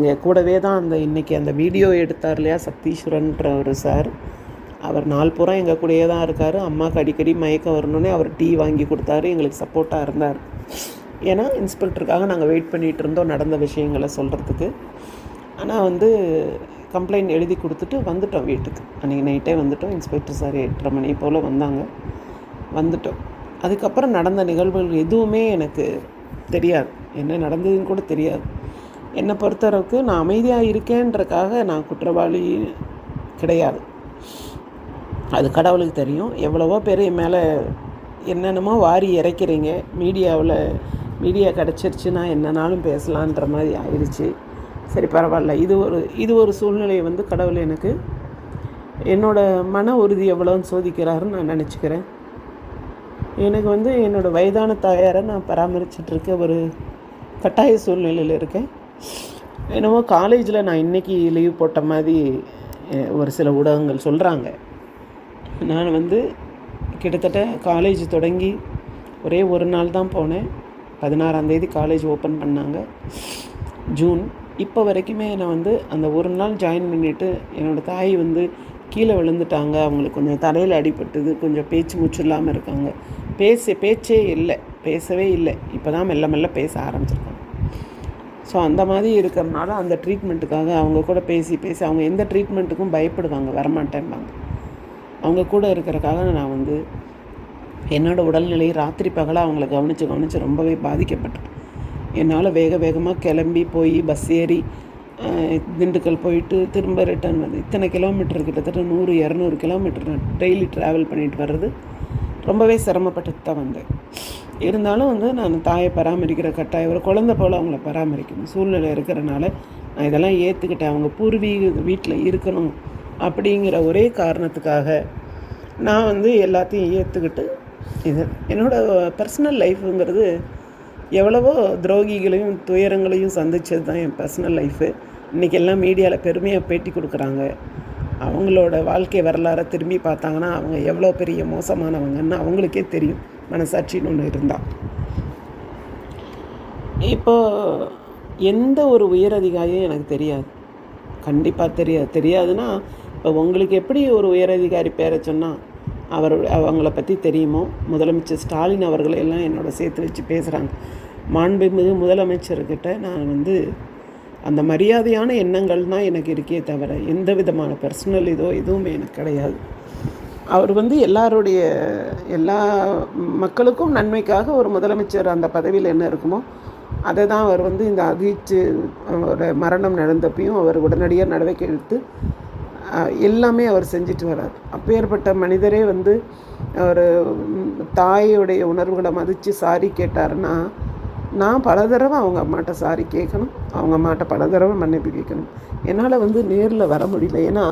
இங்கே கூடவே தான் இன்றைக்கி அந்த வீடியோ எடுத்தார் இல்லையா சக்தீஸ்வரன்ற ஒரு சார், அவர் நாள் பூரா எங்கள் கூடயே தான் இருக்கார். அம்மாவுக்கு அடிக்கடி மயக்கம் வரணுன்னே அவர் டீ வாங்கி கொடுத்தாரு, எங்களுக்கு சப்போர்ட்டாக இருந்தார். ஏன்னா இன்ஸ்பெக்டருக்காக நாங்கள் வெயிட் பண்ணிகிட்டு இருந்தோம் நடந்த விஷயங்களை சொல்கிறதுக்கு. ஆனால் கம்ப்ளைண்ட் எழுதி கொடுத்துட்டு வந்துட்டோம் வீட்டுக்கு. அன்றைக்கி நைட்டே வந்துட்டோம். இன்ஸ்பெக்டர் சார் 8:30 மணி போல் வந்தாங்க, வந்துட்டோம். அதுக்கப்புறம் நடந்த நிகழ்வுகள் எதுவுமே எனக்கு தெரியாது, என்ன நடந்ததுன்னு கூட தெரியாது. என்னை பொறுத்தளவுக்கு நான் அமைதியாக இருக்கேன்றக்காக நான் குற்றவாளி கிடையாது. அது கடவுளுக்கு தெரியும். எவ்வளவோ பேர் என் மேலே என்னென்னமோ வாரி இறைக்கிறீங்க. மீடியா கிடச்சிருச்சுன்னா என்னன்னாலும் பேசலான்ற மாதிரி ஆயிடுச்சு. சரி பரவாயில்ல, இது ஒரு சூழ்நிலையை கடவுள் எனக்கு என்னோடய மன உறுதி எவ்வளோன்னு சோதிக்கிறாருன்னு நான் நினச்சிக்கிறேன். எனக்கு என்னோடய வயதான தாயாரை நான் பராமரிச்சிட்ருக்க ஒரு கட்டாய சூழ்நிலையில் இருக்கேன். என்னவோ காலேஜில் நான் இன்றைக்கி லீவ் போட்ட மாதிரி ஒரு சில ஊடகங்கள் சொல்கிறாங்க. நான் கிட்டத்தட்ட காலேஜ் தொடங்கி ஒரே ஒரு நாள் தான் போனேன். 16ஆம் தேதி காலேஜ் ஓப்பன் பண்ணாங்க, ஜூன். இப்போ வரைக்குமே நான் அந்த ஒரு நாள் ஜாயின் பண்ணிவிட்டு என்னோடய தாய் கீழே விழுந்துட்டாங்க. அவங்களுக்கு கொஞ்சம் தலையில் அடிபட்டுது, கொஞ்சம் பேச்சு மூச்சு இல்லாமல் இருக்காங்க. பேச்சே இல்லை, பேசவே இல்லை. இப்போ தான் மெல்ல மெல்ல பேச ஆரம்பிச்சிருக்காங்க. ஸோ அந்த மாதிரி இருக்கிறனால அந்த ட்ரீட்மெண்ட்டுக்காக அவங்க கூட பேசி அவங்க எந்த ட்ரீட்மெண்ட்டுக்கும் பயப்படுவாங்க, வரமாட்டேன்பாங்க. அவங்க கூட இருக்கிறக்காக நான் என்னோடய உடல்நிலை ராத்திரி பகலாக அவங்கள கவனித்து ரொம்பவே பாதிக்கப்பட்டேன். என்னால் வேகமாக கிளம்பி போய் பஸ் ஏறி திண்டுக்கல் போயிட்டு திரும்ப ரிட்டர்ன் இத்தனை கிலோமீட்டர், கிட்டத்தட்ட 100-200 கிலோமீட்டர் நான் டெய்லி ட்ராவல் பண்ணிட்டு வர்றது ரொம்பவே சிரமப்பட்டு தான் வந்தேன். இருந்தாலும் நான் தாயை பராமரிக்கிற கட்டாயம், ஒரு குழந்தை போல் அவங்கள பராமரிக்கணும் சூழ்நிலை இருக்கிறனால நான் இதெல்லாம் ஏற்றுக்கிட்டேன். அவங்க பூர்வீக வீட்டில் இருக்கணும் அப்படிங்கிற ஒரே காரணத்துக்காக நான் எல்லாத்தையும் ஏற்றுக்கிட்டு இது என்னோடய பர்சனல் லைஃபுங்கிறது எவ்வளவோ துரோகிகளையும் துயரங்களையும் சந்தித்தது தான் என் பர்சனல் லைஃபு. இன்றைக்கி எல்லாம் மீடியாவில் பெருமையாக பேட்டி கொடுக்குறாங்க. அவங்களோட வாழ்க்கை வரலாறை திரும்பி பார்த்தாங்கன்னா அவங்க எவ்வளோ பெரிய மோசமானவங்கன்னு அவங்களுக்கே தெரியும், மனசாட்சின்னு ஒன்று இருந்தால். இப்போது எந்த ஒரு உயர் அதிகாரியும் எனக்கு தெரியாது, கண்டிப்பாக தெரியாதுன்னா இப்போ உங்களுக்கு எப்படி ஒரு உயர் அதிகாரி பேரை சொன்னால் அவங்கள பற்றி தெரியுமோ, முதலமைச்சர் ஸ்டாலின் அவர்களையெல்லாம் என்னோட சேர்த்து வச்சு பேசுகிறாங்க. மாண்புமிகு முதலமைச்சர்கிட்ட நான் அந்த மரியாதையான எண்ணங்கள் தான் எனக்கு இருக்கே தவிர எந்த விதமான பர்சனல் எதுவுமே எனக்கு கிடையாது. அவர் எல்லா மக்களுக்கும் நன்மைக்காக ஒரு முதலமைச்சர் அந்த பதவியில் என்ன இருக்குமோ அதை தான் அவர் இந்த அஜித் ஒரு மரணம் நடந்தப்பையும் அவர் உடனடியாக நடவடிக்கை எடுத்து எல்லாமே அவர் செஞ்சுட்டு வர்றார். அப்பேற்பட்ட மனிதரே அவர் தாயோடைய உணர்வுகளை மதித்து சாரி கேட்டாருன்னா நான் பல தடவை அவங்க அம்மாட்ட சாரி கேட்கணும், அவங்க அம்மாட்ட பல தடவை மன்னிப்பு கேட்கணும். என்னால் நேரில் வர முடியல, ஏன்னா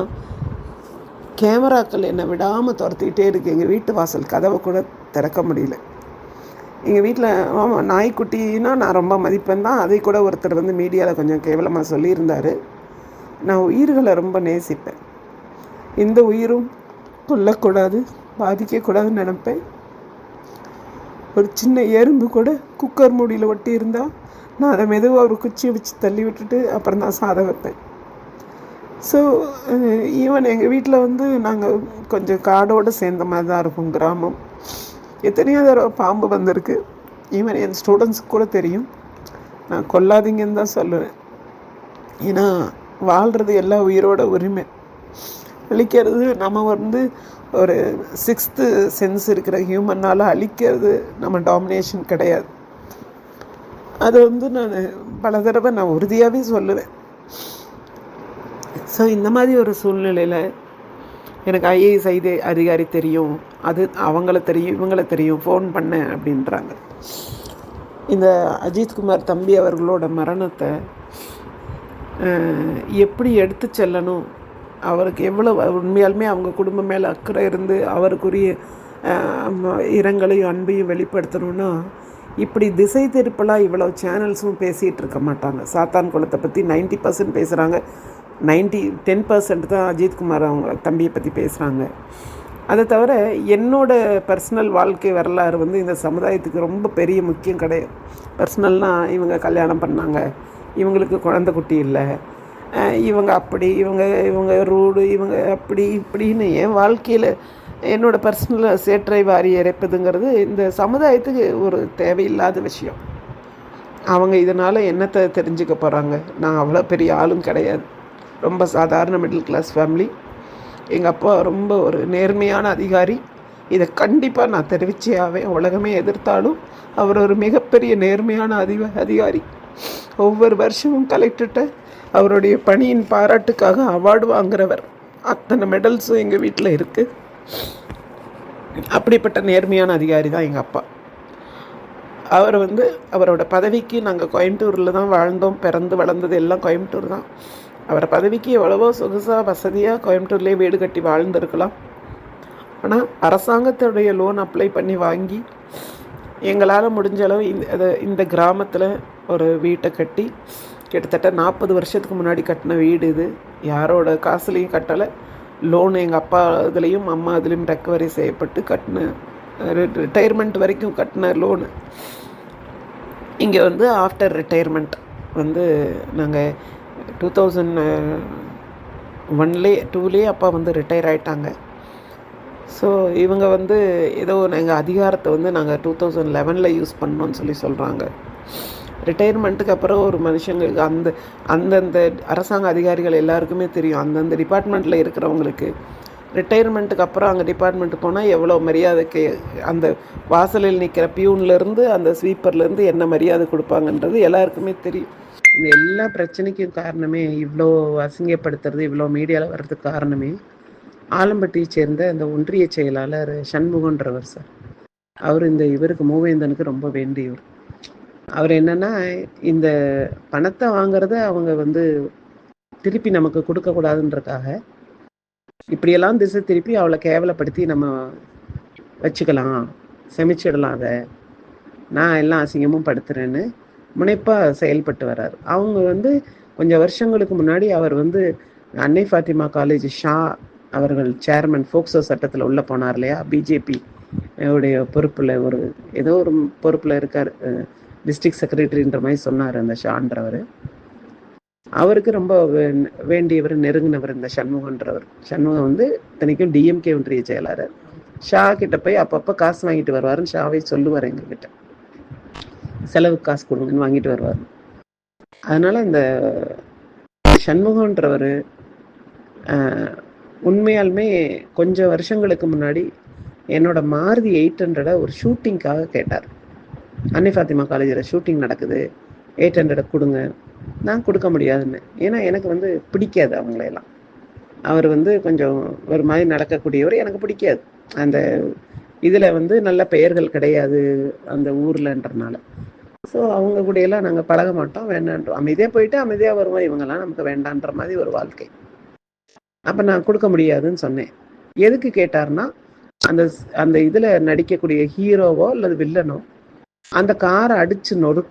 கேமராக்கள் என்னை விடாமல் துரத்திக்கிட்டே இருக்குது. எங்கள் வீட்டு வாசல் கதவை கூட திறக்க முடியல. எங்கள் வீட்டில் ஆமாம் நாய்க்குட்டின்னா நான் ரொம்ப மதிப்பேன் தான். அதை கூட ஒருத்தர் மீடியாவில் கொஞ்சம் கேவலமாக சொல்லியிருந்தார். நான் உயிர்களை ரொம்ப நேசிப்பேன், எந்த உயிரும் கொல்லக்கூடாது, பாதிக்கக்கூடாதுன்னு நினைப்பேன். ஒரு சின்ன எறும்பு கூட குக்கர் மூடியில் ஒட்டி இருந்தால் நான் அதை மெதுவாக ஒரு குச்சியை வச்சு தள்ளி விட்டுட்டு அப்புறம் தான் சாதம் வைப்பேன். ஸோ ஈவன் எங்கள் வீட்டில் நாங்கள் கொஞ்சம் காடோடு சேர்ந்த மாதிரி தான் இருக்கும், கிராமம். எத்தனையோ தடவை பாம்பு வந்திருக்கு. ஈவன் என் ஸ்டூடெண்ட்ஸுக்கு கூட தெரியும். நான் கொல்லாதீங்கன்னு தான் சொல்லுவேன். ஏன்னா வாழ்கிறது எல்லா உயிரோட உரிமை. அழிக்கிறது நம்ம ஒரு 6th சென்ஸ் இருக்கிற ஹியூமனால் அழிக்கிறது நம்ம டாமினேஷன் கிடையாது. அது நான் பல தடவை நான் உறுதியாகவே சொல்லுவேன். ஸோ இந்த மாதிரி ஒரு சூழ்நிலையில் எனக்கு ஐஏஎஸ் அதிகாரி தெரியும், அது அவங்கள தெரியும், இவங்கள தெரியும், ஃபோன் பண்ணேன் அப்படின்றாங்க. இந்த அஜித்குமார் தம்பி அவர்களோட மரணத்தை எப்படி எடுத்து செல்லணும், அவருக்கு எவ்வளோ உண்மையாலுமே அவங்க குடும்பம் மேலே அக்கறை இருந்து அவருக்குரிய இரங்கலையும் அன்பையும் வெளிப்படுத்தணுன்னா இப்படி திசை திருப்பலாக இவ்வளோ சேனல்ஸும் பேசிகிட்டு இருக்க மாட்டாங்க. சாத்தான் குளத்தை பற்றி 90% பேசுகிறாங்க, 10% தான் அஜித்குமார் அவங்க தம்பியை பற்றி பேசுகிறாங்க. அதை தவிர என்னோடய பர்சனல் வாழ்க்கை வரலாறு இந்த சமுதாயத்துக்கு ரொம்ப பெரிய முக்கியம் கிடையாது. பர்சனல்னால் இவங்க கல்யாணம் பண்ணாங்க, இவங்களுக்கு குழந்தை குட்டி இல்லை, இவங்க அப்படி, இவங்க இவங்க ரூடு, இவங்க அப்படி இப்படின்னு என் வாழ்க்கையில் என்னோடய பர்சனல் சேற்றை வாரி இறைப்பதுங்கிறது இந்த சமுதாயத்துக்கு ஒரு தேவையில்லாத விஷயம். அவங்க இதனால் என்னத்தை தெரிஞ்சுக்க போகிறாங்க? நான் அவ்வளோ பெரிய ஆளும் கிடையாது, ரொம்ப சாதாரண மிடில் கிளாஸ் ஃபேமிலி. எங்கள் அப்பா ரொம்ப ஒரு நேர்மையான அதிகாரி. இதை கண்டிப்பாக நான் தெரிவிச்சே ஆவேன். உலகமே எதிர்த்தாலும் அவர் ஒரு மிகப்பெரிய நேர்மையான அதிகாரி. ஒவ்வொரு வருஷமும் கலெக்டர்கிட்ட அவருடைய பணியின் பாராட்டுக்காக அவார்டு வாங்குறவர். அத்தனை மெடல்ஸும் எங்கள் வீட்டில் இருக்குது. அப்படிப்பட்ட நேர்மையான அதிகாரி தான் எங்கள் அப்பா. அவர் அவரோட பதவிக்கு நாங்கள் கோயம்புத்தூரில் தான் வாழ்ந்தோம், பிறந்து வளர்ந்தது எல்லாம் கோயம்புத்தூர் தான். அவரை பதவிக்கு எவ்வளவோ சொகுசாக வசதியாக கோயம்புத்தூர்லேயே வீடு கட்டி வாழ்ந்துருக்கலாம். ஆனால் அரசாங்கத்துடைய லோன் அப்ளை பண்ணி வாங்கி எங்களால் முடிஞ்ச அளவு இந்த கிராமத்தில் ஒரு வீட்டை கட்டி, கிட்டத்தட்ட 40 வருஷத்துக்கு முன்னாடி கட்டின வீடு இது. யாரோட காசுலேயும் கட்டலை. லோன் எங்கள் அப்பா இதுலேயும் அம்மா இதுலேயும் ரெக்கவரி செய்யப்பட்டு கட்டின, ரிட்டையர்மெண்ட் வரைக்கும் கட்டின லோனு. இங்கே ஆஃப்டர் ரிட்டையர்மெண்ட் நாங்கள் 2001-2 அப்பா ரிட்டையர் ஆகிட்டாங்க. ஸோ இவங்க ஏதோ எங்கள் அதிகாரத்தை நாங்கள் 2011 யூஸ் பண்ணோன்னு சொல்கிறாங்க. ரிட்டையர்மெண்ட்டுக்கு அப்புறம் ஒரு மனுஷங்களுக்கு அந்தந்த அரசாங்க அதிகாரிகள் எல்லாருக்குமே தெரியும், அந்தந்த டிபார்ட்மெண்ட்டில் இருக்கிறவங்களுக்கு ரிட்டையர்மெண்ட்டுக்கு அப்புறம் அங்கே டிபார்ட்மெண்ட்டு போனால் எவ்வளோ மரியாதைக்கு அந்த வாசலில் நிற்கிற பியூன்லேருந்து அந்த ஸ்வீப்பர்லேருந்து என்ன மரியாதை கொடுப்பாங்கன்றது எல்லாருக்குமே தெரியும். இந்த எல்லா பிரச்சனைக்கும் காரணமே, இவ்வளோ அசிங்கப்படுத்துறது, இவ்வளோ மீடியாவில் வர்றதுக்கு காரணமே ஆலம்பட்டியை சேர்ந்த இந்த ஒன்றிய செயலாளர் சண்முகன்றவர் சார். அவர் இவருக்கு மூவேந்தனுக்கு ரொம்ப வேண்டியவர். அவர் என்னன்னா, இந்த பணத்தை வாங்குறத அவங்க திருப்பி நமக்கு கொடுக்கக்கூடாதுன்றக்காக இப்படியெல்லாம் திசை திருப்பி அவளை கேவலப்படுத்தி நம்ம வச்சுக்கலாம், செமிச்சிடலாம், அதை நான் எல்லாம் அசிங்கமும் படுத்துறேன்னு முனைப்பாக செயல்பட்டு வர்றார். அவங்க கொஞ்சம் வருஷங்களுக்கு முன்னாடி அவர் அன்னை ஃபாத்திமா காலேஜ் ஷா அவர்கள் சேர்மன் ஃபோக்சோ சட்டத்தில் உள்ளே போனார் இல்லையா, பிஜேபி உடைய பொறுப்பில் ஏதோ ஒரு பொறுப்பில் இருக்கார், டிஸ்ட்ரிக்ட் செக்ரட்டரின்ற மாதிரி சொன்னார் அந்த ஷான்றவர். அவருக்கு ரொம்ப வேண்டியவர், நெருங்கினவர் இந்த சண்முகன்றவர். சண்முகம் இத்தனைக்கும் டிஎம்கே ஒன்றிய செயலாளர். ஷா கிட்ட போய் அப்பப்போ காசு வாங்கிட்டு வருவாருன்னு ஷாவை சொல்லுவார், எங்ககிட்ட செலவுக்கு காசு கொடுங்கன்னு வாங்கிட்டு வருவார். அதனால இந்த சண்முகன்றவர் உண்மையாலுமே கொஞ்சம் வருஷங்களுக்கு முன்னாடி என்னோட மாருதி 800 ஒரு ஷூட்டிங்காக கேட்டார். அன்னை ஃபாத்திமா காலேஜில் ஷூட்டிங் நடக்குது, 800 கொடுங்க. நான் கொடுக்க முடியாதுன்னு, ஏன்னா எனக்கு பிடிக்காது அவங்களையெல்லாம். அவர் கொஞ்சம் ஒரு மாதிரி நடக்கக்கூடியவர், எனக்கு பிடிக்காது. அந்த இதில் நல்ல பெயர்கள் கிடையாது அந்த ஊர்லன்றனால. ஸோ அவங்க கூடையெல்லாம் நாங்கள் பழக மாட்டோம், வேண்டான்றோம். அமைதியாக போயிட்டு அமைதியாக வருவோம். இவங்கெல்லாம் நமக்கு வேண்டான்ற மாதிரி ஒரு வாழ்க்கை. அப்போ நான் கொடுக்க முடியாதுன்னு சொன்னேன். எதுக்கு கேட்டார்னா, அந்த இதில் நடிக்கக்கூடிய ஹீரோவோ அல்லது வில்லனோ அந்த காரை அடித்து